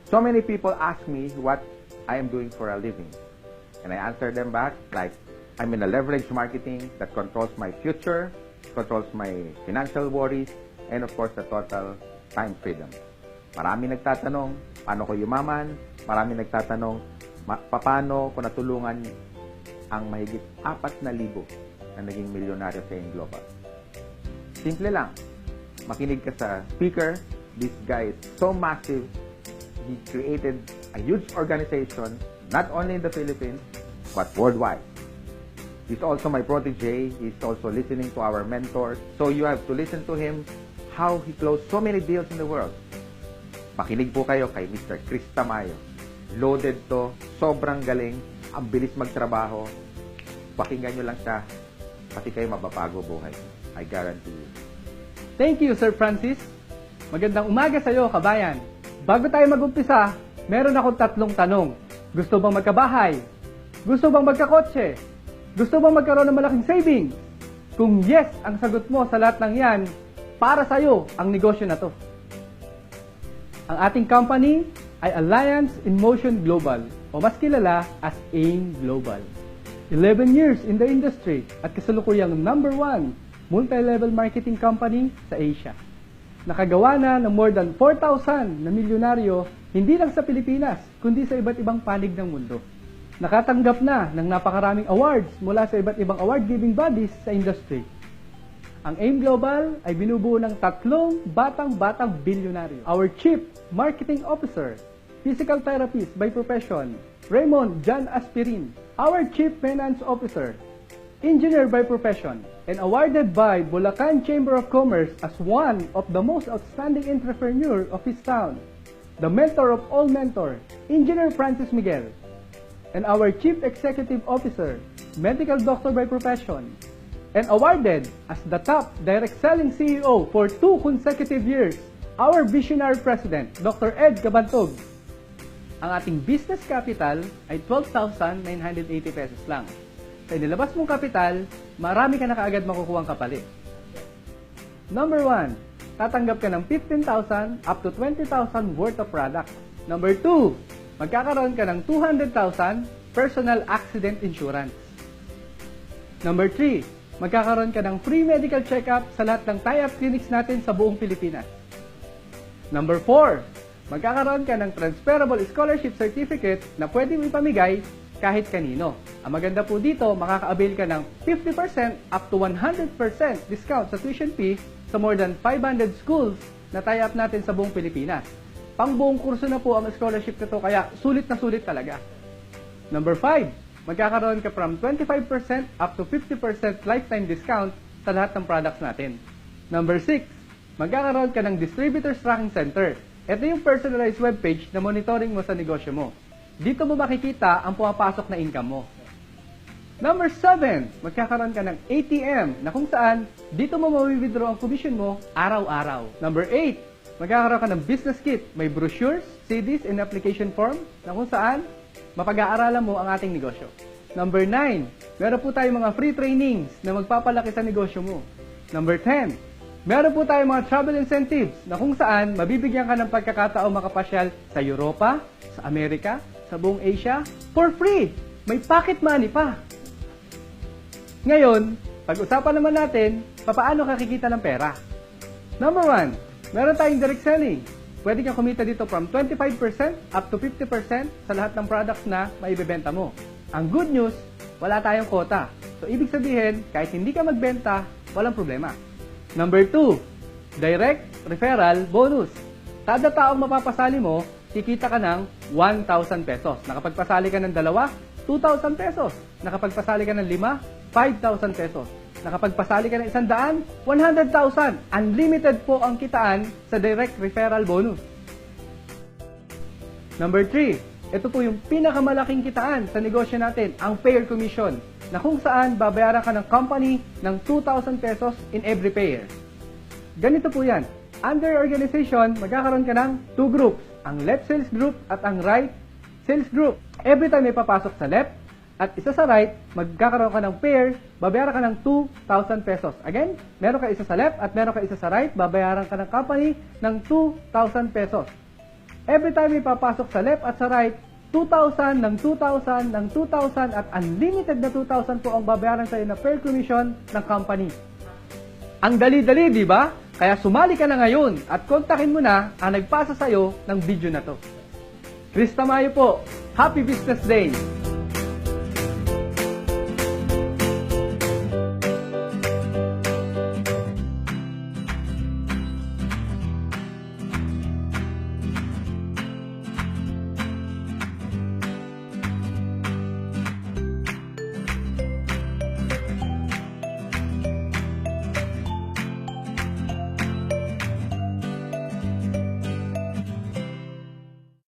So many people ask me what I am doing for a living. And I answer them back like, I'm in a leverage marketing that controls my future, controls my financial worries, and of course, the total time freedom. Marami nagtatanong, paano ko yumaman? Marami nagtatanong, paano ko natulungan ang mahigit 4,000 na naging milyonaryo sa AIM Global. Simple lang. Makinig ka sa speaker. This guy is so massive. He created a huge organization, not only in the Philippines, but worldwide. He's also my protege. He's also listening to our mentors. So you have to listen to him, how he closed so many deals in the world. Makinig po kayo kay Mr. Chris Tamayo. Loaded to, sobrang galing, ang bilis magtrabaho. Pakinggan nyo lang siya, pati kayo mababago buhay. I guarantee you. Thank you, Sir Francis. Magandang umaga sa iyo, kabayan. Bago tayo mag-umpisa, meron akong 3 tanong. Gusto bang magkabahay? Gusto bang magkakotse? Gusto bang magkaroon ng malaking savings? Kung yes ang sagot mo sa lahat ng yan, para sa iyo ang negosyo na to. Ang ating company ay Alliance in Motion Global o mas kilala as AIM Global. 11 years in the industry at kasalukuyang #1 multi-level marketing company sa Asia. Nakagawa na ng more than 4,000 na milyonaryo hindi lang sa Pilipinas, kundi sa iba't ibang panig ng mundo. Nakatanggap na ng napakaraming awards mula sa iba't ibang award-giving bodies sa industry. Ang AIM Global ay binubuo ng 3 batang bilyonaryo. Our Chief Marketing Officer, Physical Therapist by profession, Raymond John Aspirin. Our Chief Finance Officer, Engineer by profession, and awarded by Bulacan Chamber of Commerce as one of the most outstanding entrepreneur of his town. The mentor of all mentors, Engineer Francis Miguel. And our Chief Executive Officer, Medical Doctor by profession, and awarded as the top direct selling CEO for 2 consecutive years, our visionary president, Dr. Ed Cabantog. Ang ating business capital ay 12,980 pesos lang. Sa inilabas mong kapital, marami ka na kaagad makukuhang kapalit. Number 1, tatanggap ka ng 15,000 up to 20,000 worth of product. Number 2, magkakaroon ka ng 200,000 personal accident insurance. Number 3, magkakaroon ka ng free medical check-up sa lahat ng tie-up clinics natin sa buong Pilipinas. Number 4, magkakaroon ka ng transferable scholarship certificate na pwede mo ipamigay kahit kanino. Ang maganda po dito, makaka-avail ka ng 50% up to 100% discount sa tuition fee sa more than 500 schools na tie-up natin sa buong Pilipinas. Pang buong kurso na po ang scholarship na to, kaya sulit na sulit talaga. Number 5, magkakaroon ka from 25% up to 50% lifetime discount sa lahat ng products natin. Number 6, magkakaroon ka ng Distributors Tracking Center. Ito yung personalized webpage na monitoring mo sa negosyo mo. Dito mo makikita ang pumapasok na income mo. Number 7, magkakaroon ka ng ATM na kung saan dito mo ma-withdraw ang commission mo araw-araw. Number 8, magkakaroon ka ng business kit. May brochures, CDs, and application form na kung saan mapag-aaralan mo ang ating negosyo. Number 9, meron po tayong mga free trainings na magpapalaki sa negosyo mo. Number 10, meron po tayong mga travel incentives na kung saan mabibigyan ka ng pagkakataong makapasyal sa Europa, sa Amerika, sa buong Asia, for free. May pocket money pa. Ngayon, pag-usapan naman natin, paano kakikita ng pera. Number 1, meron tayong direct selling. Pwede kang kumita dito from 25% up to 50% sa lahat ng products na maibebenta mo. Ang good news, wala tayong quota. So, ibig sabihin, kahit hindi ka magbenta, walang problema. Number 2, direct referral bonus. Kada taong mapapasali mo, kikita ka ng 1,000 pesos. Nakapagpasali ka ng 2, 2,000 pesos. Nakapagpasali ka ng 5, 5,000 pesos. Nakapagpasali ka ng 100, 100,000. Unlimited po ang kitaan sa direct referral bonus. Number 3, ito po yung pinakamalaking kitaan sa negosyo natin, ang pair commission, na kung saan babayaran ka ng company ng 2,000 pesos in every pair. Ganito po yan. Under organization, magkakaroon ka ng 2 groups, ang left sales group at ang right sales group. Every time may papasok sa left at isa sa right, magkakaroon ka ng pair, babayaran ka ng 2,000 pesos. Again, meron ka isa sa left at meron ka isa sa right, babayaran ka ng company ng 2,000 pesos. Every time may papasok sa left at sa right, 2,000 ng 2,000 ng 2,000 at unlimited na 2,000 po ang babayaran sa iyo na per commission ng company. Ang dali-dali, di ba? Kaya sumali ka na ngayon at kontakin mo na ang nagpasa sa iyo ng video na to. Chris Tamayo po. Happy Business Day!